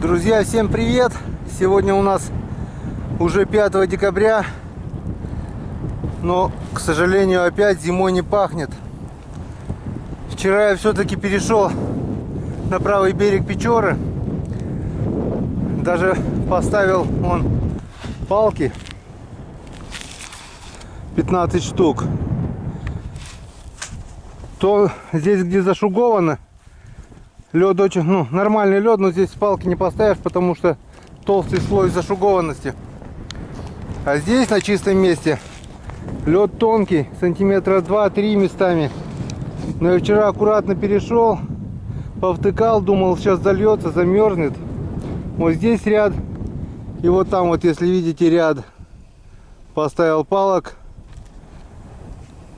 Друзья, всем привет! Сегодня у нас уже 5 декабря, но, к сожалению, опять зимой не пахнет. Вчера я все-таки перешел на правый берег Печоры, даже поставил палки 15 штук. То здесь, где зашуговано, лед очень, нормальный лед, но здесь палки не поставишь, потому что толстый слой зашугованности. А здесь на чистом месте лед тонкий, сантиметра 2-3 местами. Но я вчера аккуратно перешел, повтыкал, думал, сейчас зальется, замерзнет. Вот здесь ряд, и вот там вот, если видите, ряд. Поставил палок,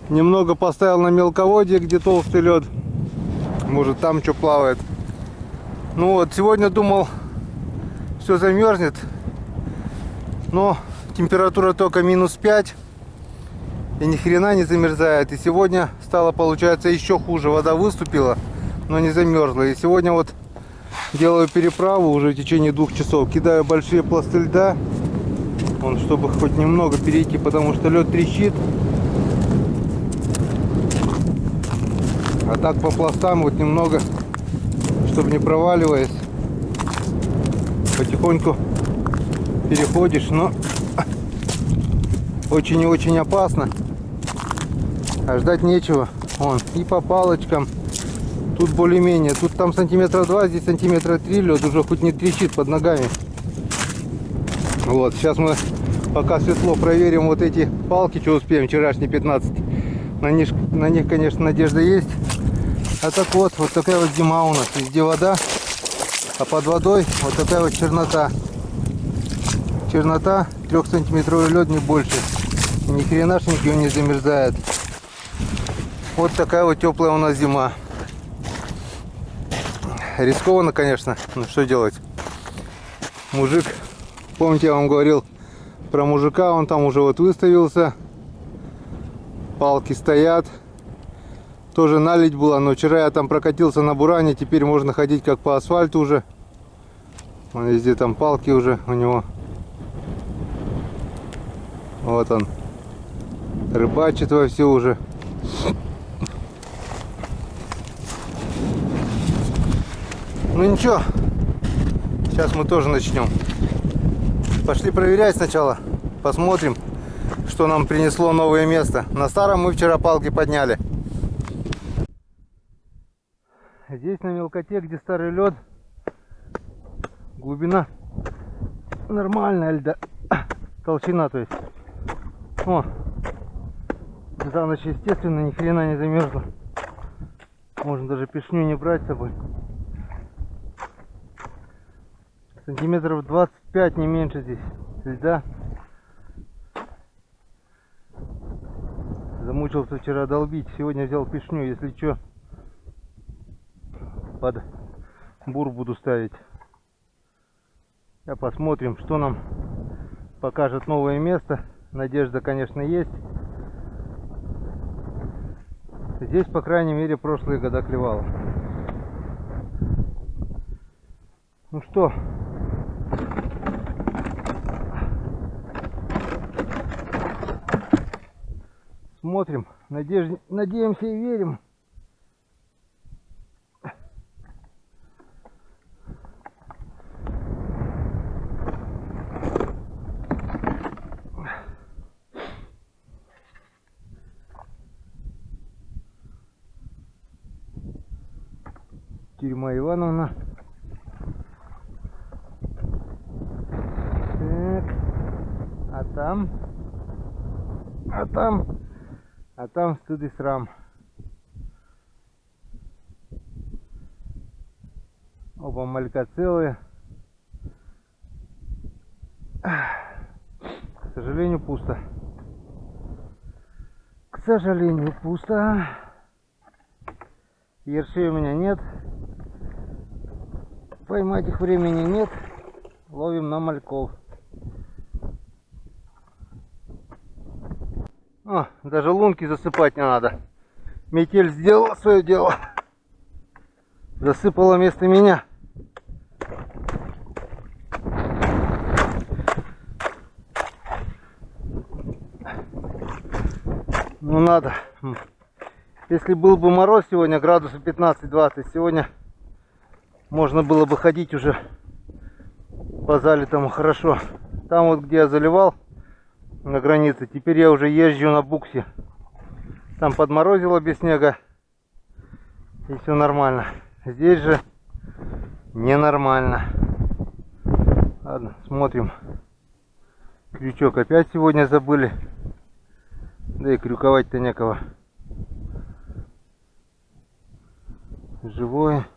немного поставил на мелководье, где толстый лед. Может, там что плавает. Ну вот, сегодня думал, все замерзнет. Но температура только -5. И ни хрена не замерзает. И сегодня стало, получается, еще хуже. Вода выступила, но не замерзла. И сегодня вот делаю переправу уже в течение 2 часов. Кидаю большие пласты льда. Чтобы хоть немного перейти, потому что лед трещит. А так по пластам вот немного, чтобы не проваливаясь, потихоньку переходишь, но очень и очень опасно, а ждать нечего. И по палочкам тут более-менее, тут там сантиметра 2, здесь сантиметра 3 лед уже хоть не трещит под ногами. Вот, сейчас мы пока светло проверим вот эти палки, что успеем, вчерашние 15. На них, конечно, надежда есть. А так вот такая вот зима у нас. Везде вода, а под водой вот такая вот чернота. Чернота, 3-сантиметровый лед, не больше. И ни хренашеньки он не замерзает. Вот такая вот теплая у нас зима. Рискованно, конечно, но что делать? Мужик, помните, я вам говорил про мужика, он там уже вот выставился. Палки стоят. Тоже наледь была, но вчера я там прокатился на буране, теперь можно ходить как по асфальту уже. Вон везде там палки уже у него. Вот он. Рыбачит вовсю уже. Ну ничего, сейчас мы тоже начнем. Пошли проверять сначала, посмотрим, что нам принесло новое место. На старом мы вчера палки подняли. Здесь на мелкоте, где старый лед, глубина нормальная льда, толщина, то есть. За ночь, естественно, ни хрена не замерзла. Можно даже пешню не брать с собой. Сантиметров 25, не меньше здесь льда. Замучился вчера долбить, сегодня взял пешню, если что, под бур буду ставить. Посмотрим, что нам покажет новое место. Надежда, конечно, есть. Здесь, по крайней мере, прошлые года клевало. Ну что, смотрим, надеемся и верим. Тюрьма Ивановна. Так. А там стыд и срам. Оба малька целые. К сожалению, пусто. К сожалению, пусто. Ершей у меня нет. Поймать их времени нет. Ловим на мальков. Даже лунки засыпать не надо. Метель сделала свое дело. Засыпала вместо меня. Ну надо. Если был бы мороз сегодня, градусов 15-20, сегодня можно было бы ходить уже по залитому хорошо. Там вот, где я заливал на границе, теперь я уже езжу на буксе. Там подморозило без снега, и все нормально. Здесь же ненормально. Ладно, смотрим. Крючок опять сегодня забыли. Да и крюковать-то некого. Живое.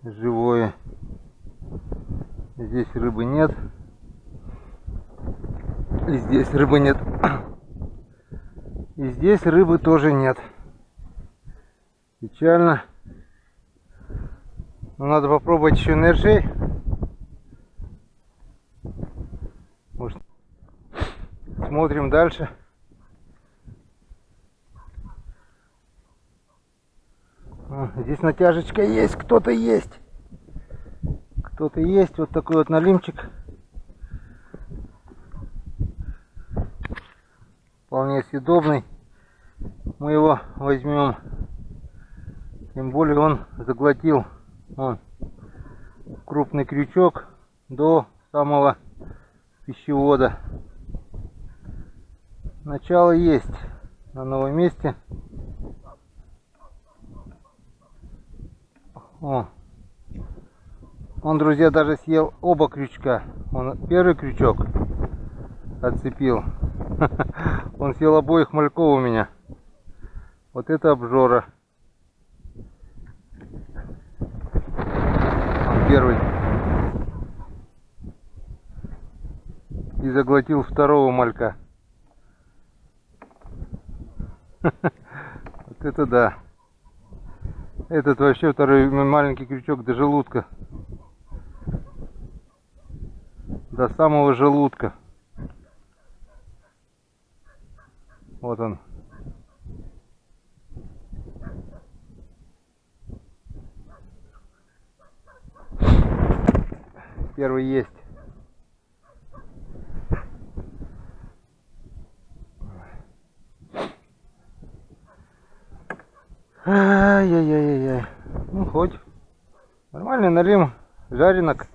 Живое. Здесь рыбы нет. И здесь рыбы нет. И здесь рыбы тоже нет. Печально. Но надо попробовать еще нержей. Может, смотрим дальше. Здесь натяжечка есть, кто-то есть. Кто-то есть. Вот такой вот налимчик. Вполне съедобный. Мы его возьмем. Тем более он заглотил крупный крючок до самого пищевода. Начало есть на новом месте. Он, друзья, даже съел оба крючка. Он первый крючок отцепил. Он съел обоих мальков у меня. Вот это обжора. Он первый. И заглотил второго малька. Вот это да. Этот вообще второй маленький крючок до желудка. До самого желудка. Вот он. Первый есть. Ай-яй-яй-яй. Ну хоть. Нормальный налим жаренок.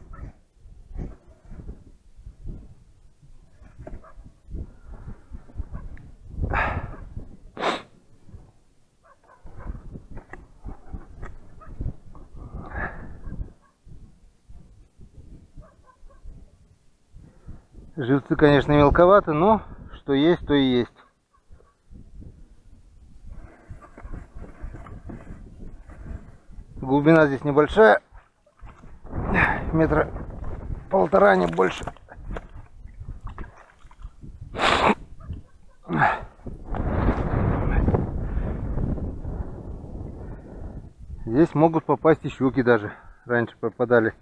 Живцы, конечно, мелковаты, но что есть, то и есть. Глубина здесь небольшая. Метра полтора, не больше. Здесь могут попасть и щуки даже. Раньше попадали.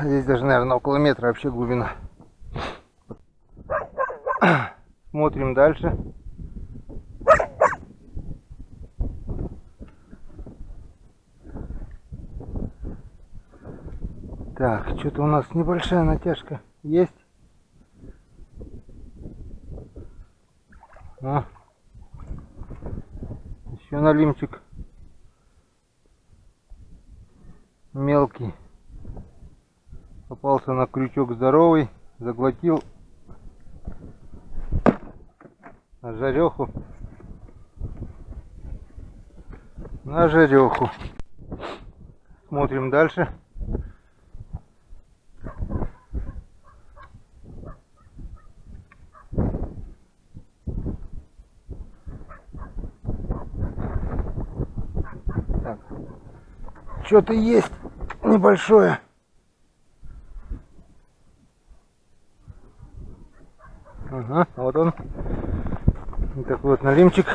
Здесь даже, наверное, около метра вообще глубина. Смотрим дальше. Так, что-то у нас небольшая натяжка есть. Еще налимчик. Мелкий. Попался на крючок здоровый. Заглотил на жареху. На жареху. Смотрим дальше. Так. Что-то есть небольшое. Ага, вот он. Вот такой вот налимчик.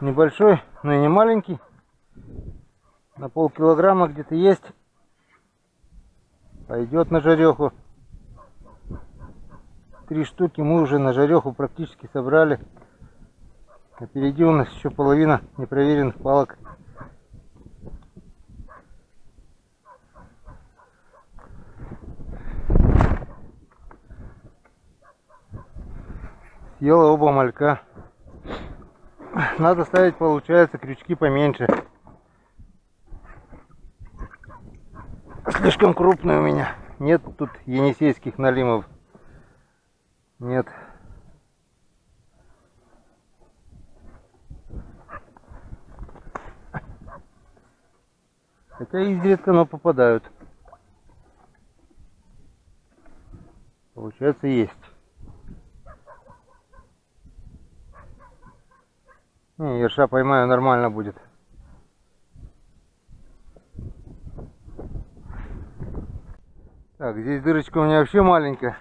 Небольшой, но и не маленький. На полкилограмма где-то есть. Пойдет на жареху. 3 штуки мы уже на жареху практически собрали. А впереди у нас еще половина непроверенных палок. съела оба малька. Надо ставить, получается, крючки поменьше. Слишком крупные у меня. Нет тут енисейских налимов. Нет. Хотя изредка, но попадают. Получается, есть. Не, ерша поймаю, нормально будет. Так, здесь дырочка у меня вообще маленькая.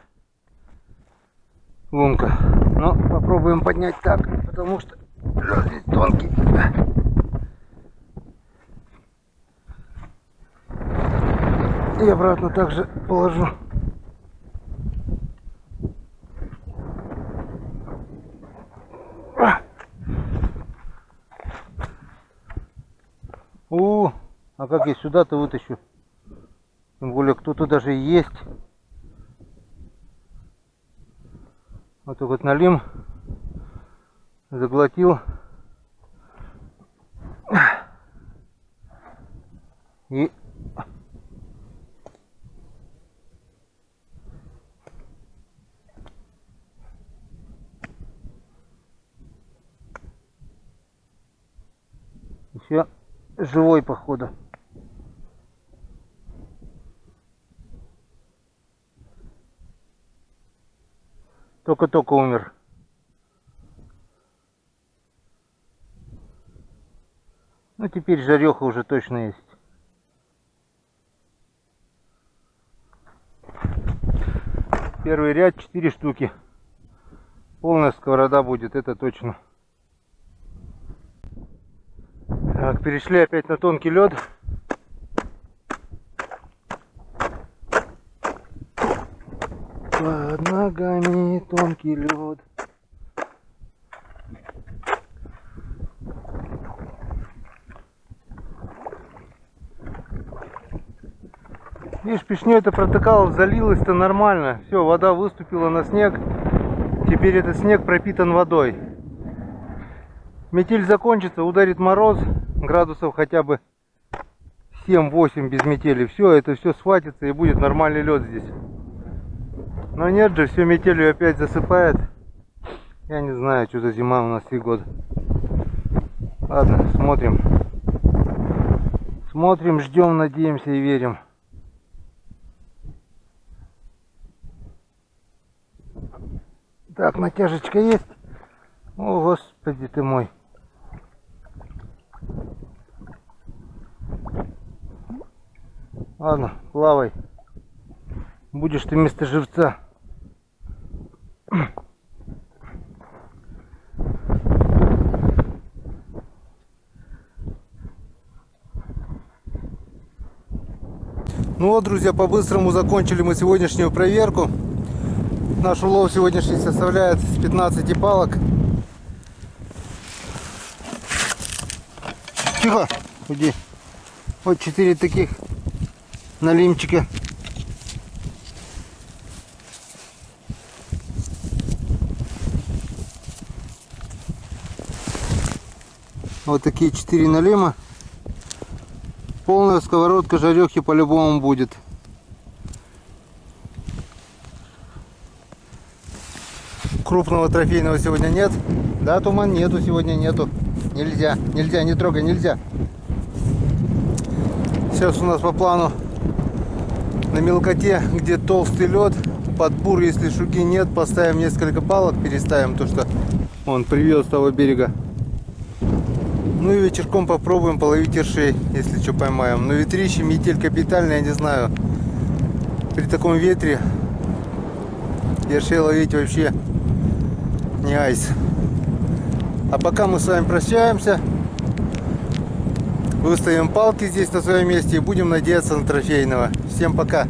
Лунка. Но попробуем поднять так, потому что лед здесь тонкий. И обратно также положу. А как я сюда-то вытащу? Тем более кто-то даже есть. Вот так вот налим. Заглотил. И еще живой, походу. Только-только умер. Ну теперь жареха уже точно есть. Первый ряд 4 штуки. Полная сковорода будет, это точно. Так, перешли опять на тонкий лед. Под ногами тонкий лед. Видишь, пешней это протыкал, залилось-то нормально. Все, вода выступила на снег. Теперь этот снег пропитан водой. Метель закончится, ударит мороз, градусов хотя бы 7-8 без метели. Все, это все схватится и будет нормальный лед здесь. Но нет же, все метелью опять засыпает. Я не знаю, что за зима у нас и год. Ладно, смотрим. Смотрим, ждем, надеемся и верим. Так, натяжечка есть. О, Господи ты мой. Ладно, плавай. Будешь ты вместо живца. Ну вот, друзья, по-быстрому закончили мы сегодняшнюю проверку. Наш улов сегодняшний составляет 15 палок. Тихо, уйди. Вот 4 таких налимчика. Вот такие 4 налима. Полная сковородка жарехи по-любому будет. Крупного трофейного сегодня нет. Да, туман нету, сегодня нету. Нельзя, нельзя, не трогай, нельзя. Сейчас у нас по плану на мелкоте, где толстый лед, под бур, если шуки нет, поставим несколько палок, переставим то, что он привез с того берега. Ну и вечерком попробуем половить ершей, если что поймаем. Но ветрище, метель капитальная, я не знаю. При таком ветре ершей ловить вообще не айс. А пока мы с вами прощаемся. Выставим палки здесь на своем месте и будем надеяться на трофейного. Всем пока!